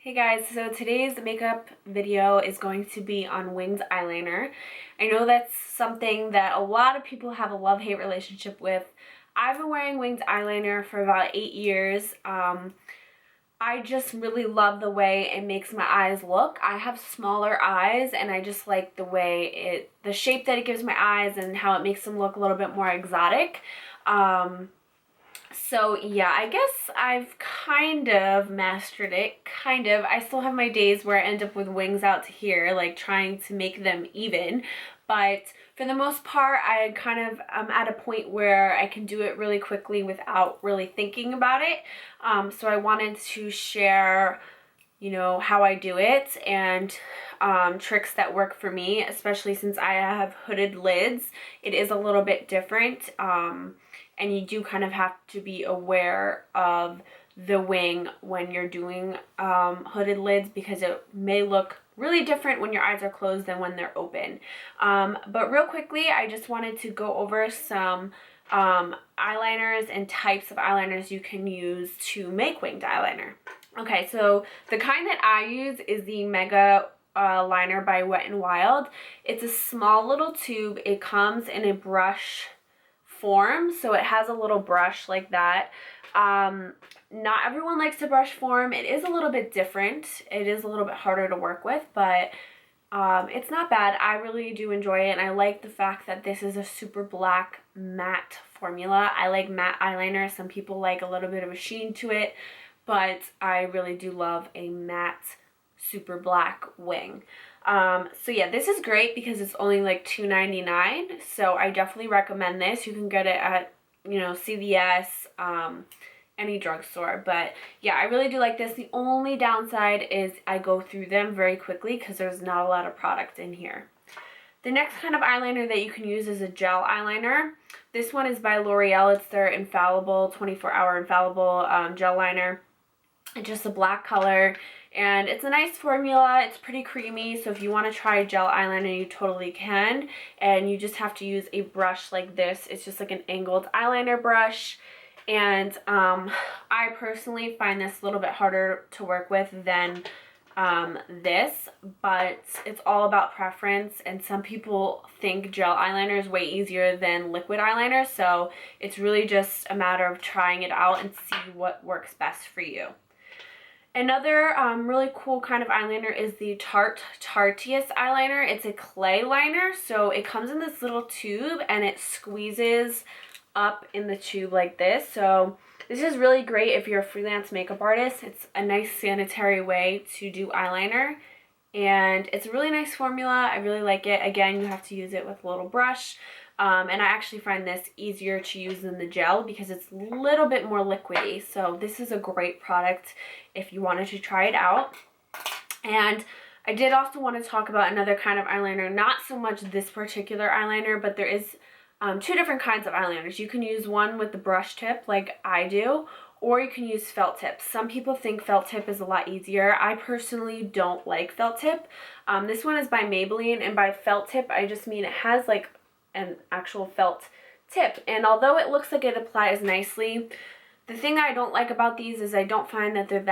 Hey guys, so today's makeup video is going to be on winged eyeliner. I know that's something that a lot of people have a love-hate relationship with. I've been wearing winged eyeliner for about 8 years. I just really love the way it makes my eyes look. I have smaller eyes and I just like the shape that it gives my eyes and how it makes them look a little bit more exotic. So yeah, I guess I've kind of mastered it, kind of. I still have my days where I end up with wings out to here, like trying to make them even. But for the most part, I kind of am at a point where I can do it really quickly without really thinking about it. So I wanted to share, how I do it and tricks that work for me, especially since I have hooded lids. It is a little bit different. And you do kind of have to be aware of the wing when you're doing hooded lids because it may look really different when your eyes are closed than when they're open. But real quickly, I just wanted to go over some eyeliners and types of eyeliners you can use to make winged eyeliner. Okay, so the kind that I use is the Mega liner by Wet n Wild. It's a small little tube. It comes in a brush form, so it has a little brush like that. Not everyone likes the brush form. It is a little bit different. It is a little bit harder to work with, but it's not bad. I really do enjoy it, and I like the fact that this is a super black matte formula. I like matte eyeliner. Some people like a little bit of a sheen to it, but I really do love a matte super black wing. So yeah, this is great because it's only like $2.99, so I definitely recommend this. You can get it at, CVS, any drugstore, but yeah, I really do like this. The only downside is I go through them very quickly because there's not a lot of product in here. The next kind of eyeliner that you can use is a gel eyeliner. This one is by L'Oreal. It's their infallible, 24-hour infallible gel liner. It's just a black color, and it's a nice formula. It's pretty creamy, so if you want to try gel eyeliner, you totally can, and you just have to use a brush like this. It's just like an angled eyeliner brush, and I personally find this a little bit harder to work with than this, but it's all about preference, and some people think gel eyeliner is way easier than liquid eyeliner, so it's really just a matter of trying it out and see what works best for you. Another really cool kind of eyeliner is the Tarteist eyeliner. It's a clay liner, so it comes in this little tube and it squeezes up in the tube like this. So this is really great if you're a freelance makeup artist. It's a nice sanitary way to do eyeliner, and it's a really nice formula. I really like it. Again, you have to use it with a little brush. And I actually find this easier to use than the gel because it's a little bit more liquidy. So this is a great product if you wanted to try it out. And I did also want to talk about another kind of eyeliner, not so much this particular eyeliner, but there is two different kinds of eyeliners. You can use one with the brush tip like I do, or you can use felt tip. Some people think felt tip is a lot easier. I personally don't like felt tip. This one is by Maybelline, and by felt tip, I just mean it has like an actual felt tip, and although it looks like it applies nicely, the thing I don't like about these is I don't find that they're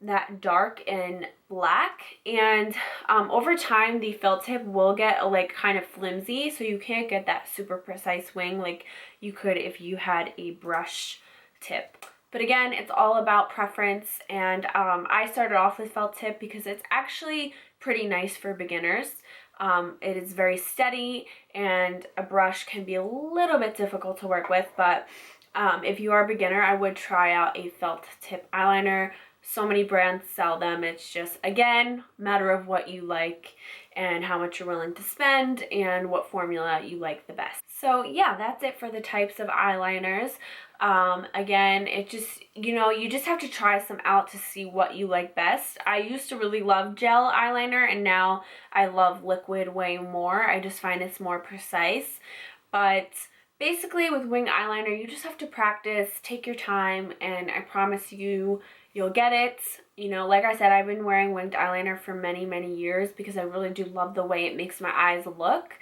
that dark and black, and over time the felt tip will get like kind of flimsy, so you can't get that super precise wing like you could if you had a brush tip. But again, it's all about preference, and I started off with felt tip because it's actually pretty nice for beginners. It is very steady, and a brush can be a little bit difficult to work with, but if you are a beginner, I would try out a felt tip eyeliner. So many brands sell them. It's just, again, a matter of what you like and how much you're willing to spend and what formula you like the best. So yeah, that's it for the types of eyeliners. Again, it just, you just have to try some out to see what you like best. I used to really love gel eyeliner, and now I love liquid way more. I just find it's more precise. But basically with wing eyeliner, you just have to practice, take your time, and I promise you, you'll get it. Like I said, I've been wearing winged eyeliner for many, many years because I really do love the way it makes my eyes look,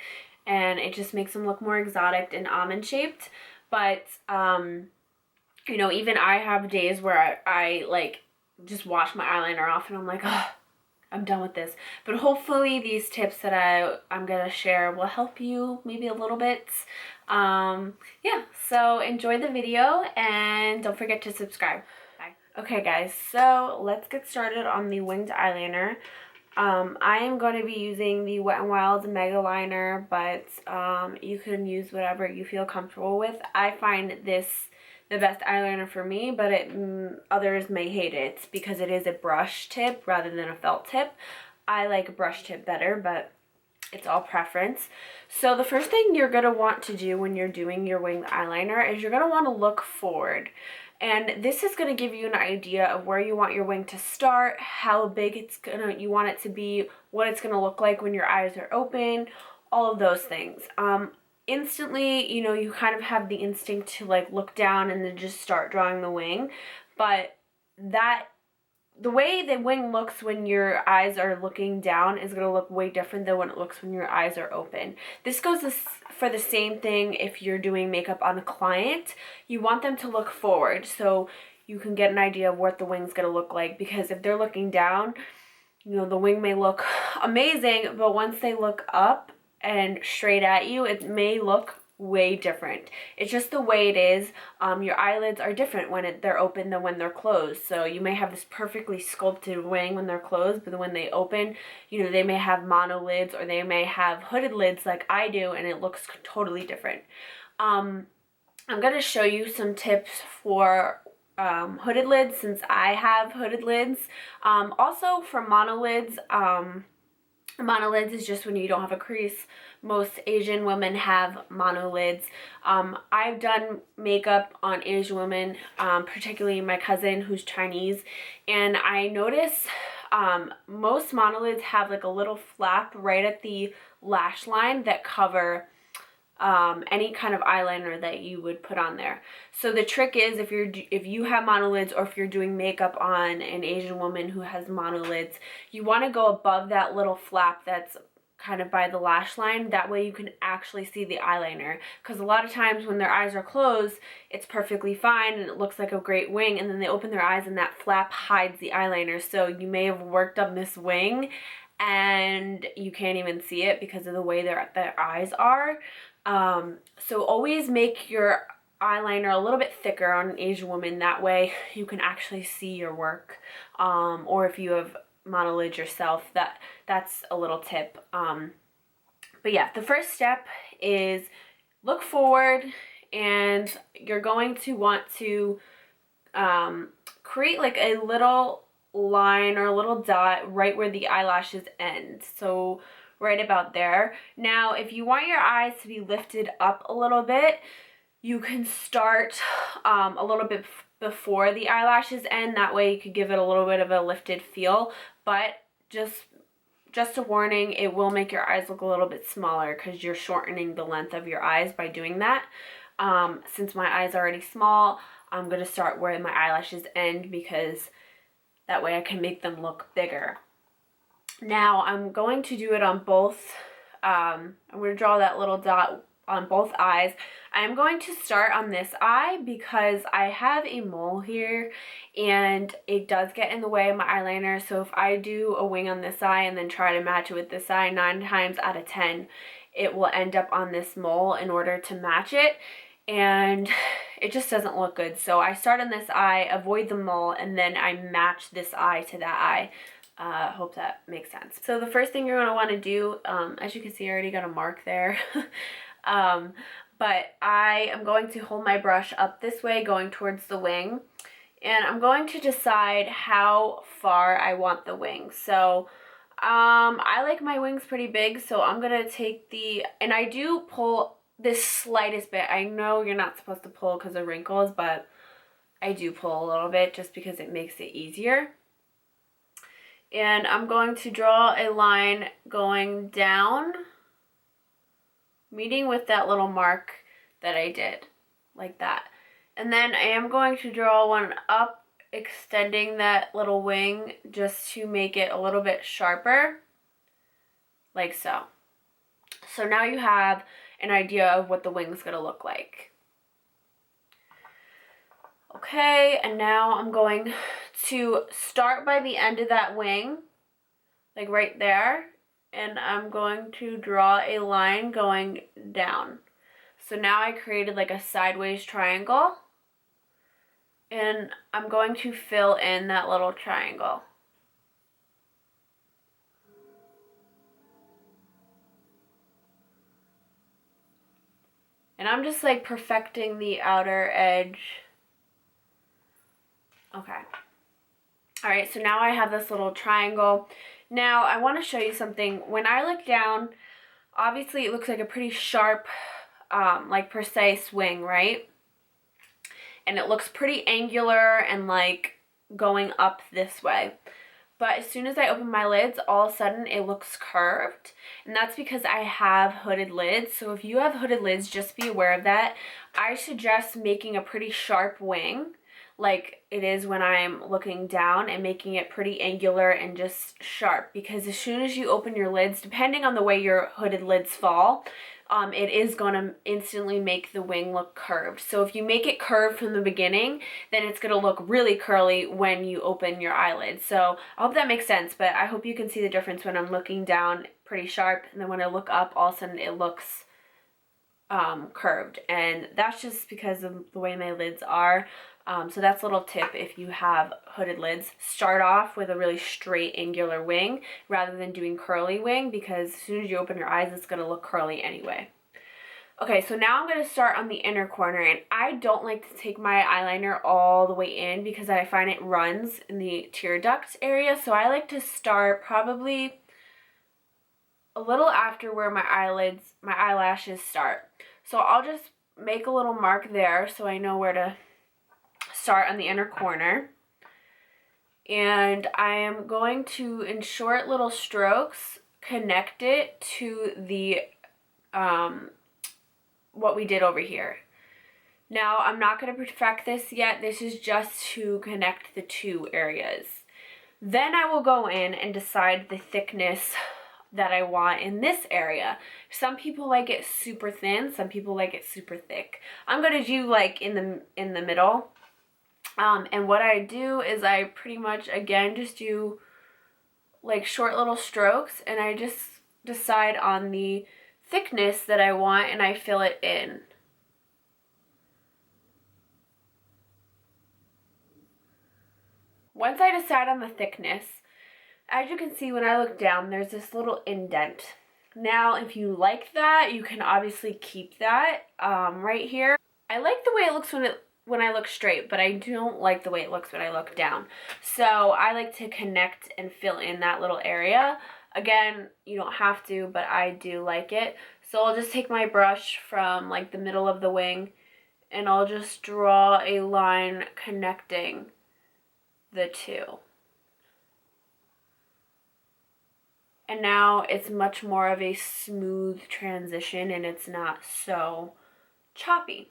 and it just makes them look more exotic and almond shaped. But even I have days where I like just wash my eyeliner off and I'm like, oh, I'm done with this. But hopefully these tips that I'm gonna share will help you maybe a little bit. Yeah, so enjoy the video and don't forget to subscribe. Bye. Okay guys, so let's get started on the winged eyeliner. I am going to be using the Wet n Wild Mega Liner, but you can use whatever you feel comfortable with. I find this the best eyeliner for me, but others may hate it because it is a brush tip rather than a felt tip. I like a brush tip better, but it's all preference. So the first thing you're going to want to do when you're doing your winged eyeliner is you're going to want to look forward. And this is going to give you an idea of where you want your wing to start, how big you want it to be, what it's going to look like when your eyes are open, all of those things. Instantly, you know, you kind of have the instinct to like look down and then just start drawing the wing, but the way the wing looks when your eyes are looking down is going to look way different than when it looks when your eyes are open. This goes for the same thing if you're doing makeup on a client. You want them to look forward so you can get an idea of what the wing's going to look like, because if they're looking down, you know, the wing may look amazing, but once they look up and straight at you, it may look way different. It's just the way it is. Your eyelids are different when they're open than when they're closed. So you may have this perfectly sculpted wing when they're closed, but when they open, you know, they may have monolids or they may have hooded lids like I do, and it looks totally different. I'm going to show you some tips for hooded lids, since I have hooded lids. Also for monolids, monolids is just when you don't have a crease. Most Asian women have monolids. I've done makeup on Asian women, particularly my cousin who's Chinese, and I notice most monolids have like a little flap right at the lash line that cover any kind of eyeliner that you would put on there. So the trick is, if you have monolids or if you're doing makeup on an Asian woman who has monolids, you want to go above that little flap that's kind of by the lash line. That way you can actually see the eyeliner, because a lot of times when their eyes are closed, it's perfectly fine and it looks like a great wing, and then they open their eyes and that flap hides the eyeliner. So you may have worked on this wing and you can't even see it because of the way their eyes are. So always make your eyeliner a little bit thicker on an Asian woman. That way you can actually see your work. Or if you have monolids yourself, that's a little tip. But yeah, the first step is look forward, and you're going to want to create like a little line or a little dot right where the eyelashes end. So right about there. Now, if you want your eyes to be lifted up a little bit, you can start a little bit before the eyelashes end. That way you could give it a little bit of a lifted feel, but just a warning, it will make your eyes look a little bit smaller because you're shortening the length of your eyes by doing that. Since my eyes are already small, I'm going to start where my eyelashes end, because that way I can make them look bigger. Now I'm going to do it on both, I'm going to draw that little dot on both eyes. I'm going to start on this eye because I have a mole here and it does get in the way of my eyeliner. So if I do a wing on this eye and then try to match it with this eye, 9 times out of 10 it will end up on this mole in order to match it, and it just doesn't look good. So I start on this eye, avoid the mole, and then I match this eye to that eye. Hope that makes sense. So the first thing you're going to want to do, as you can see, I already got a mark there. But I am going to hold my brush up this way going towards the wing, and I'm going to decide how far I want the wing. So I like my wings pretty big, so I'm going to take and I do pull this slightest bit. I know you're not supposed to pull because of wrinkles, but I do pull a little bit just because it makes it easier. And I'm going to draw a line going down, meeting with that little mark that I did, like that. And then I am going to draw one up, extending that little wing just to make it a little bit sharper, like so. So now you have an idea of what the wing's gonna look like. Okay, and now I'm going to start by the end of that wing, like right there, and I'm going to draw a line going down. So now I created like a sideways triangle, and I'm going to fill in that little triangle. And I'm just like perfecting the outer edge. Okay. All right, so now I have this little triangle. Now I want to show you something. When I look down, obviously it looks like a pretty sharp, like precise wing, right? And it looks pretty angular and like going up this way. But as soon as I open my lids, all of a sudden it looks curved. And that's because I have hooded lids. So if you have hooded lids, just be aware of that. I suggest making a pretty sharp wing, like it is when I'm looking down, and making it pretty angular and just sharp. Because as soon as you open your lids, depending on the way your hooded lids fall, it is going to instantly make the wing look curved. So if you make it curved from the beginning, then it's going to look really curly when you open your eyelids. So I hope that makes sense, but I hope you can see the difference when I'm looking down pretty sharp, and then when I look up, all of a sudden it looks curved. And that's just because of the way my lids are. So that's a little tip if you have hooded lids. Start off with a really straight angular wing rather than doing curly wing, because as soon as you open your eyes, it's going to look curly anyway. Okay, so now I'm going to start on the inner corner, and I don't like to take my eyeliner all the way in because I find it runs in the tear duct area. So I like to start probably a little after where my eyelashes start. So I'll just make a little mark there so I know where to start on the inner corner. And I am going to, in short little strokes, connect it to the what we did over here. Now, I'm not going to perfect this yet. This is just to connect the two areas. Then I will go in and decide the thickness that I want in this area. Some people like it super thin, some people like it super thick. I'm going to do like in the middle. And what I do is I pretty much, again, just do like short little strokes, and I just decide on the thickness that I want, and I fill it in. Once I decide on the thickness, as you can see when I look down, there's this little indent. Now, if you like that, you can obviously keep that right here. I like the way it looks when I look straight, but I don't like the way it looks when I look down. So I like to connect and fill in that little area. Again, you don't have to, but I do like it. So I'll just take my brush from like the middle of the wing, and I'll just draw a line connecting the two. And now it's much more of a smooth transition, and it's not so choppy.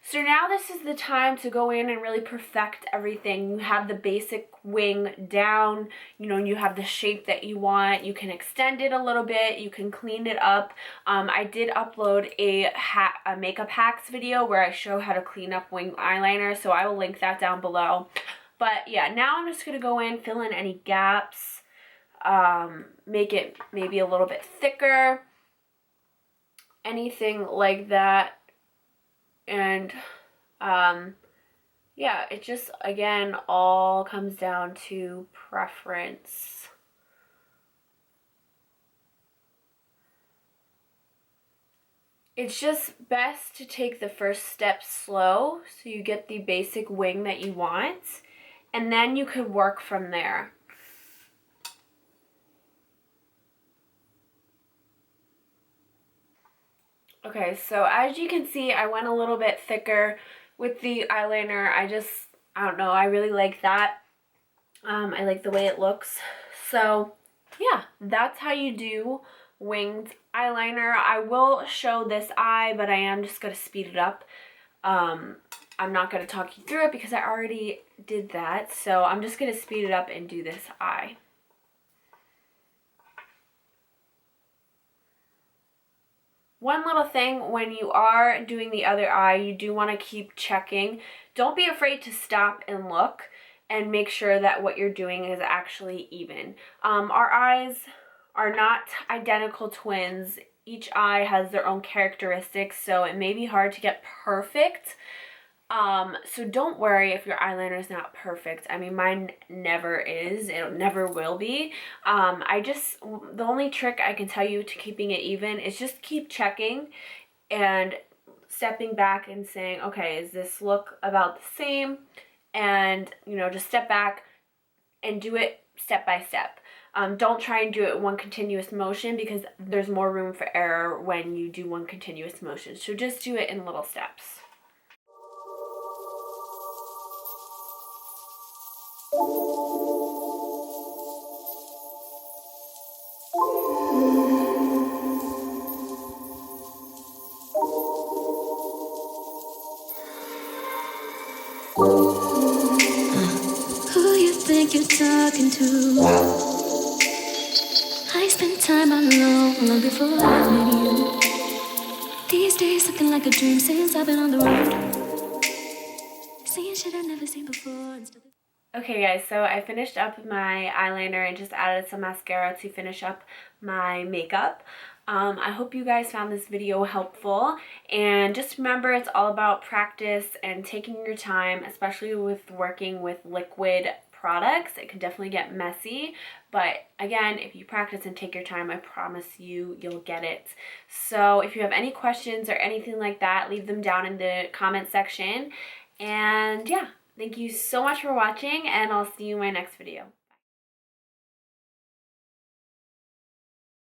So now this is the time to go in and really perfect everything. You have the basic wing down, you know, you have the shape that you want. You can extend it a little bit, you can clean it up. I did upload a makeup hacks video where I show how to clean up wing eyeliner, so I will link that down below. But yeah, now I'm just going to go in, fill in any gaps, make it maybe a little bit thicker, anything like that. And yeah, it just, again, all comes down to preference. It's just best to take the first step slow so you get the basic wing that you want, and then you could work from there. Okay, so as you can see, I went a little bit thicker with the eyeliner. I don't know, I really like that. I like the way it looks. So yeah, that's how you do winged eyeliner. I will show this eye, but I am just going to speed it up. I'm not going to talk you through it because I already did that. So I'm just going to speed it up and do this eye. One little thing, when you are doing the other eye, you do want to keep checking don't be afraid to stop and look and make sure that what you're doing is actually even. Our eyes are not identical twins. Each eye has their own characteristics, so it may be hard to get perfect. So don't worry if your eyeliner is not perfect. I mean, mine never is. It never will be. The only trick I can tell you to keeping it even is just keep checking and stepping back and saying, okay, is this look about the same? And, you know, just step back and do it step by step. Don't try and do it one continuous motion because there's more room for error when you do one continuous motion. So just do it in little steps. Who you think you're talking to? I spent time alone long before I met you. These days looking like a dream since I've been on the road. Seeing shit I've never seen before. Okay guys, so I finished up my eyeliner and just added some mascara to finish up my makeup. I hope you guys found this video helpful, and just remember it's all about practice and taking your time, especially with working with liquid products. It can definitely get messy, but again, if you practice and take your time, I promise you'll get it. So if you have any questions or anything like that, leave them down in the comment section. And yeah, thank you so much for watching, and I'll see you in my next video.